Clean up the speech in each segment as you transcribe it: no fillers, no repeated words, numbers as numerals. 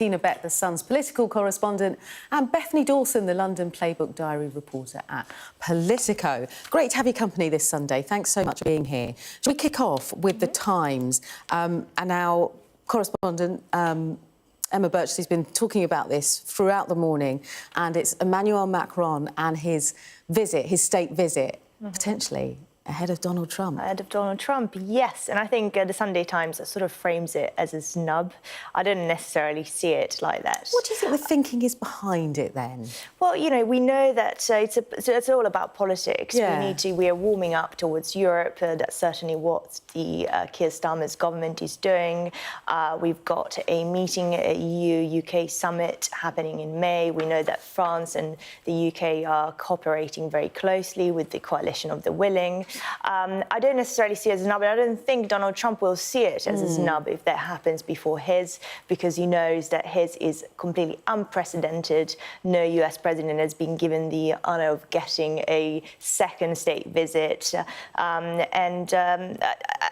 Tina Beck, The Sun's political correspondent, and Bethany Dawson, the London Playbook Diary reporter at Politico. Great to have your company this Sunday. Thanks so much for being here. Shall we kick off with The Times? And our correspondent, Emma Birchley's has been talking about this throughout the morning, and it's Emmanuel Macron and his visit, his state visit, potentially ahead of Donald Trump. Ahead of Donald Trump, yes. And I think the Sunday Times sort of frames it as a snub. I don't necessarily see it like that. What do you think the thinking is behind it, then? Well, you know, we know that it's all about politics. Yeah. We are warming up towards Europe. That's certainly what the Keir Starmer's government is doing. We've got a meeting at EU-UK summit happening in May. We know that France and the UK are cooperating very closely with the Coalition of the Willing. I don't necessarily see it as a snub, and I don't think Donald Trump will see it as a snub if that happens before his, because he knows that his is completely unprecedented. No US president has been given the honour of getting a second state visit.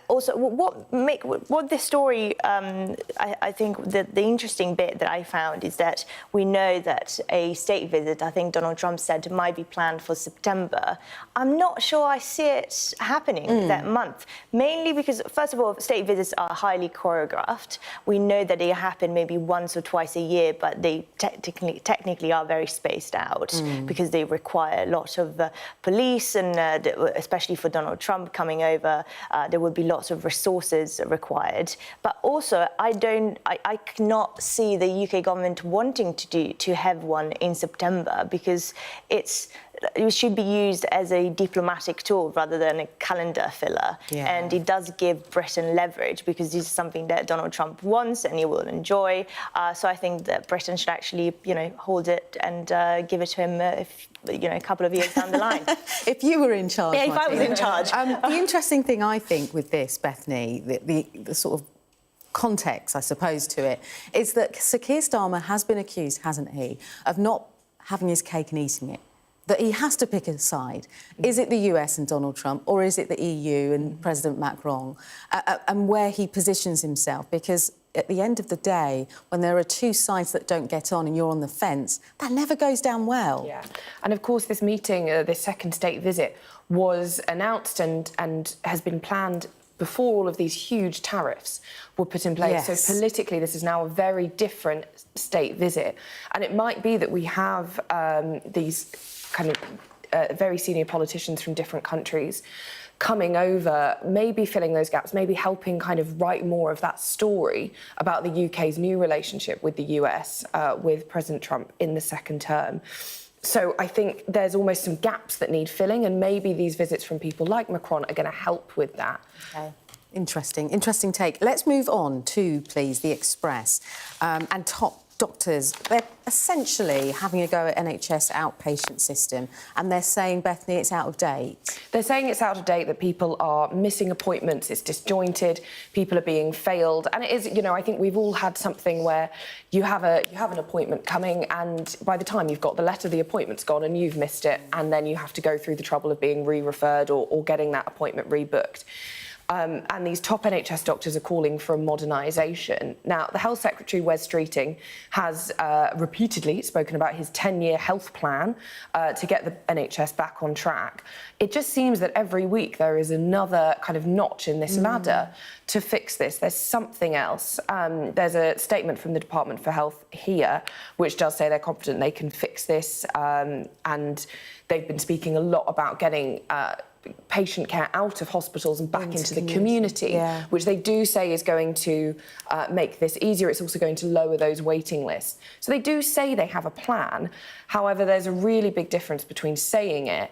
Also, what this story, I think the interesting bit that I found is that we know that a state visit, I think Donald Trump said, might be planned for September. I'm not sure I see it happening that month, mainly because, first of all, state visits are highly choreographed. We know that they happen maybe once or twice a year, but they technically are very spaced out because they require a lot of police, and especially for Donald Trump coming over, there would be lots of resources required. But also, I cannot see the UK government wanting to have one in September, because it should be used as a diplomatic tool rather than a calendar filler. Yeah. And it does give Britain leverage, because this is something that Donald Trump wants and he will enjoy. So I think that Britain should actually, hold it and give it to him a couple of years down the line. If you were in charge, yeah, if I was in charge. The interesting thing, I think, with this, Bethany, the sort of context, I suppose, to it, is that Sir Keir Starmer has been accused, hasn't he, of not having his cake and eating it. That he has to pick a side. Is it the US and Donald Trump, or is it the EU and President Macron, and where he positions himself? Because at the end of the day, when there are two sides that don't get on and you're on the fence, that never goes down well. Yeah, and of course this meeting, this second state visit, was announced and has been planned before all of these huge tariffs were put in place. Yes. So politically, this is now a very different state visit. And it might be that we have these kind of very senior politicians from different countries coming over, maybe filling those gaps, maybe helping kind of write more of that story about the UK's new relationship with the US, with President Trump in the second term. So I think there's almost some gaps that need filling, and maybe these visits from people like Macron are going to help with that. Okay. Interesting take. Let's move on to, please, The Express and top doctors. They're essentially having a go at NHS outpatient system, and they're saying, Bethany, it's out of date. They're saying it's out of date, that people are missing appointments, it's disjointed, people are being failed. And it is, I think we've all had something where you have an appointment coming, and by the time you've got the letter, the appointment's gone and you've missed it, and then you have to go through the trouble of being re-referred or getting that appointment rebooked. And these top NHS doctors are calling for a modernisation. Now, the Health Secretary, Wes Streeting, has repeatedly spoken about his 10-year health plan to get the NHS back on track. It just seems that every week there is another kind of notch in this ladder to fix this. There's something else. There's a statement from the Department for Health here, which does say they're confident they can fix this, and they've been speaking a lot about getting patient care out of hospitals and back into the community, which they do say is going to make this easier. It's also going to lower those waiting lists. So they do say they have a plan. However, there's a really big difference between saying it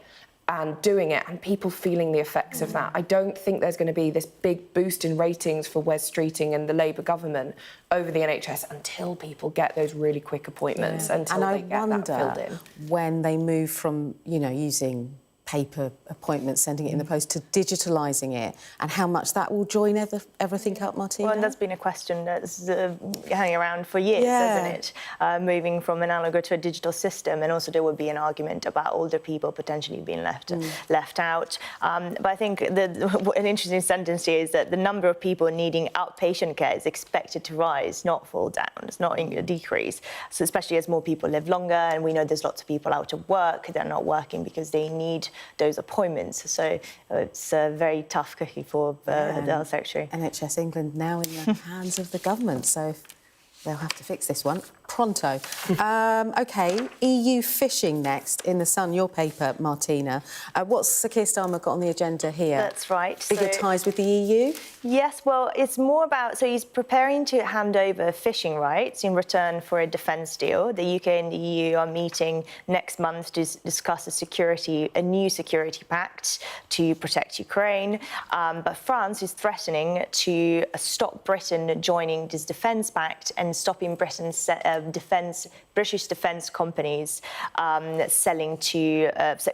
and doing it, and people feeling the effects of that. I don't think there's going to be this big boost in ratings for Wes Streeting and the Labour government over the NHS until people get those really quick appointments, until they get that filled in. When they move from, using paper appointments, sending it in the post, to digitalising it, and how much that will join everything up, Martina? Well, and that's been a question that's hanging around for years, Yeah. hasn't it? Moving from analog to a digital system, and also there would be an argument about older people potentially being left out. But I think an interesting sentence here is that the number of people needing outpatient care is expected to rise, not fall down. It's not a decrease. So especially as more people live longer, and we know there's lots of people out of work, they're not working because they need those appointments. So it's a very tough cookie for the Health Secretary. NHS England now in the hands of the government, so they'll have to fix this one pronto. OK, EU fishing next in The Sun, your paper, Martina. What's Sir Keir Starmer got on the agenda here? That's right. Bigger ties with the EU? Yes, well, it's more about... So he's preparing to hand over fishing rights in return for a defence deal. The UK and the EU are meeting next month to discuss a new security pact to protect Ukraine. But France is threatening to stop Britain joining this defence pact and stopping Britain's British defence companies selling to,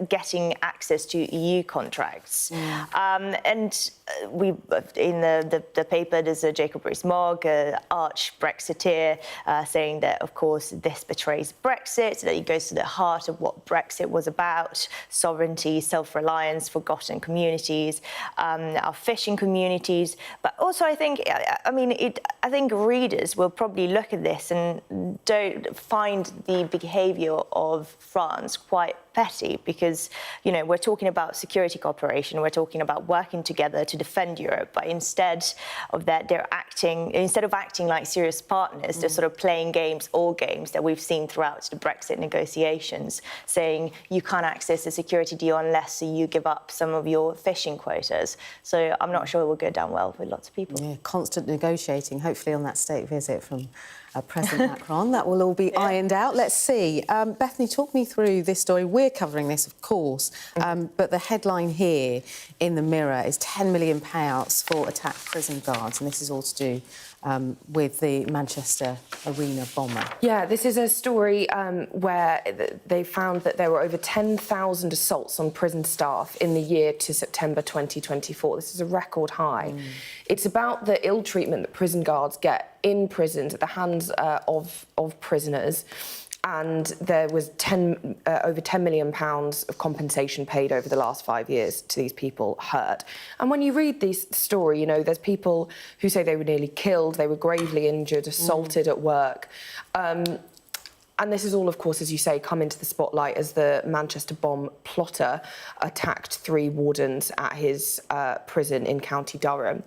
getting access to EU contracts. And we, in the paper, there's a Jacob Rees-Mogg, arch Brexiteer, saying that, of course, this betrays Brexit, that it goes to the heart of what Brexit was about: sovereignty, self-reliance, forgotten communities, our fishing communities. But also, I think, I think readers will probably look at this and don't find the behaviour of France quite petty, because, you know, we're talking about security cooperation, we're talking about working together to defend Europe, but instead of acting like serious partners, they're sort of playing games, all games that we've seen throughout the Brexit negotiations, saying you can't access a security deal unless you give up some of your fishing quotas. So I'm not sure it will go down well with lots of people. Yeah, constant negotiating, hopefully on that state visit from President Macron. That will all be ironed out. Let's see. Bethany, talk me through this story. We're covering this, of course, but the headline here in the Mirror is £10 million payouts for attacked prison guards, and this is all to do with the Manchester Arena bomber. Yeah, this is a story where they found that there were over 10,000 assaults on prison staff in the year to September 2024. This is a record high. It's about the ill treatment that prison guards get in prisons at the hands of prisoners. And there was over £10 million of compensation paid over the last 5 years to these people hurt. And when you read this story, you know, there's people who say they were nearly killed, they were gravely injured, assaulted at work. And this is all, of course, as you say, come into the spotlight as the Manchester bomb plotter attacked 3 wardens at his prison in County Durham.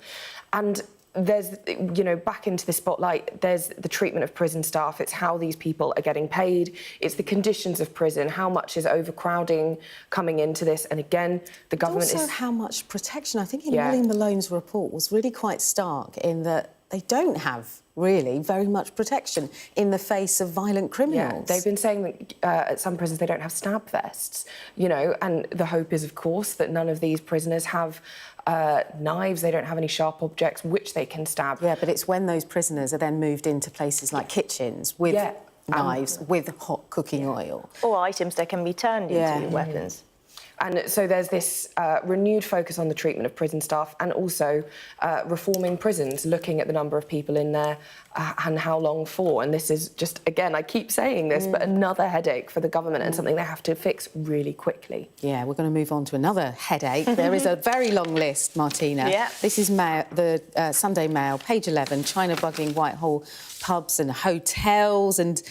And there's, you know, back into the spotlight, there's the treatment of prison staff. It's how these people are getting paid. It's the conditions of prison. How much is overcrowding coming into this? And again, the government also is... how much protection. I think Molly Malone's report was really quite stark in that they don't have really very much protection in the face of violent criminals. Yeah, they've been saying that at some prisons they don't have stab vests, you know, and the hope is, of course, that none of these prisoners have knives, they don't have any sharp objects which they can stab. Yeah, but it's when those prisoners are then moved into places like kitchens with knives, with hot cooking oil. Or items that can be turned into weapons. And so there's this renewed focus on the treatment of prison staff and also reforming prisons, looking at the number of people in there and how long for. And this is just, again, I keep saying this, but another headache for the government and something they have to fix really quickly. Yeah, we're going to move on to another headache. There is a very long list, Martina. Yeah. This is the Sunday Mail, page 11, China bugging Whitehall pubs and hotels and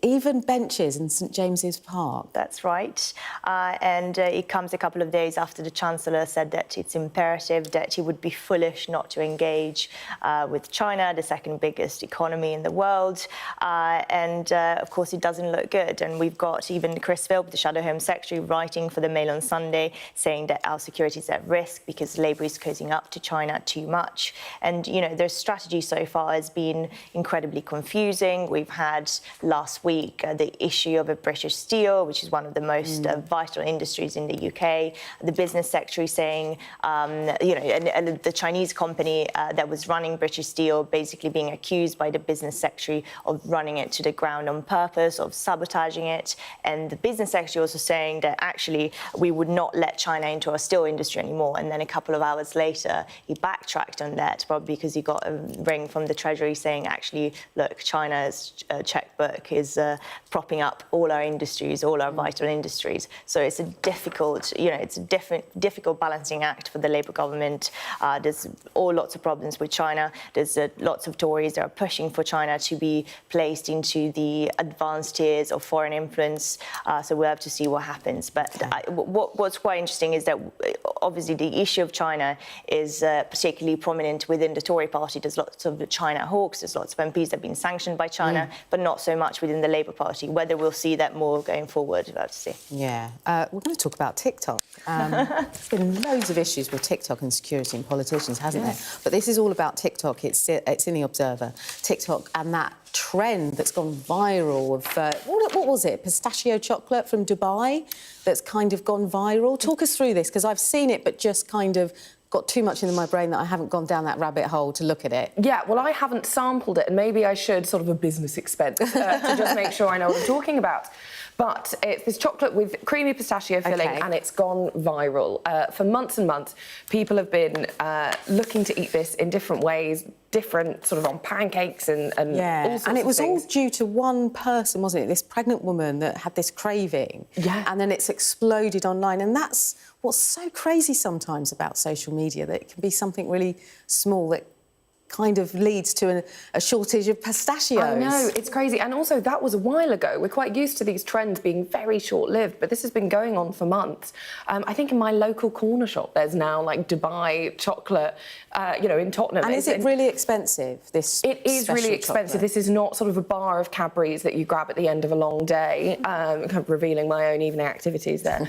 even benches in St James's Park. That's right. And it comes a couple of days after the Chancellor said that it's imperative, that he would be foolish not to engage with China, the second biggest economy in the world. Of course, it doesn't look good. And we've got even Chris Philp, the Shadow Home Secretary, writing for the Mail on Sunday, saying that our security is at risk because Labour is cozying up to China too much. And, you know, their strategy so far has been incredibly confusing. We've had last week week the issue of a British Steel, which is one of the most vital industries in the UK. The business secretary saying, and the Chinese company that was running British Steel basically being accused by the business secretary of running it to the ground on purpose, of sabotaging it. And the business secretary also saying that actually we would not let China into our steel industry anymore. And then a couple of hours later, he backtracked on that, probably because he got a ring from the Treasury saying, actually, look, China's checkbook is propping up all our industries, all our vital industries. So it's a difficult, it's a difficult balancing act for the Labour government. There's lots of problems with China. There's lots of Tories that are pushing for China to be placed into the advanced tiers of foreign influence. So we'll have to see what happens. But what's quite interesting is that obviously the issue of China is particularly prominent within the Tory party. There's lots of China hawks, there's lots of MPs that have been sanctioned by China, but not so much within the Labour Party. Whether we'll see that more going forward, we'll have to see. Yeah. We're going to talk about TikTok. There's been loads of issues with TikTok and security and politicians, hasn't there? But this is all about TikTok. It's in The Observer. TikTok and that trend that's gone viral of, what was it, pistachio chocolate from Dubai that's kind of gone viral? Talk us through this, because I've seen it, but just kind of got too much in my brain that I haven't gone down that rabbit hole to look at it. Yeah, well, I haven't sampled it, and maybe I should, sort of a business expense, to just make sure I know what I'm talking about. But it's this chocolate with creamy pistachio filling, and it's gone viral. For months and months, people have been looking to eat this in different ways, different sort of on pancakes and all sorts of things. And it was all due to one person, wasn't it? This pregnant woman that had this craving. Yeah. And then it's exploded online. And that's what's so crazy sometimes about social media, that it can be something really small that kind of leads to a shortage of pistachios. I know, it's crazy. And also, that was a while ago. We're quite used to these trends being very short-lived, but this has been going on for months. I think in my local corner shop, there's now, like, Dubai chocolate, in Tottenham. And is it really expensive, this It is really expensive. Chocolate? This is not sort of a bar of Cadbury's that you grab at the end of a long day, kind of revealing my own evening activities there.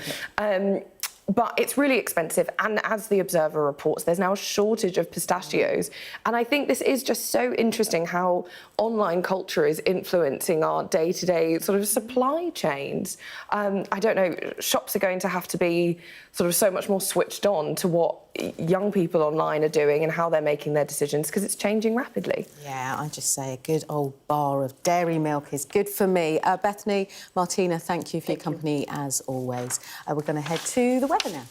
But it's really expensive, and as The Observer reports, there's now a shortage of pistachios. And I think this is just so interesting how online culture is influencing our day-to-day sort of supply chains. I don't know, shops are going to have to be sort of so much more switched on to what young people online are doing and how they're making their decisions, because it's changing rapidly. Yeah, I just say a good old bar of dairy milk is good for me. Bethany, Martina, thank you for your company as always. We're going to head to the weather now.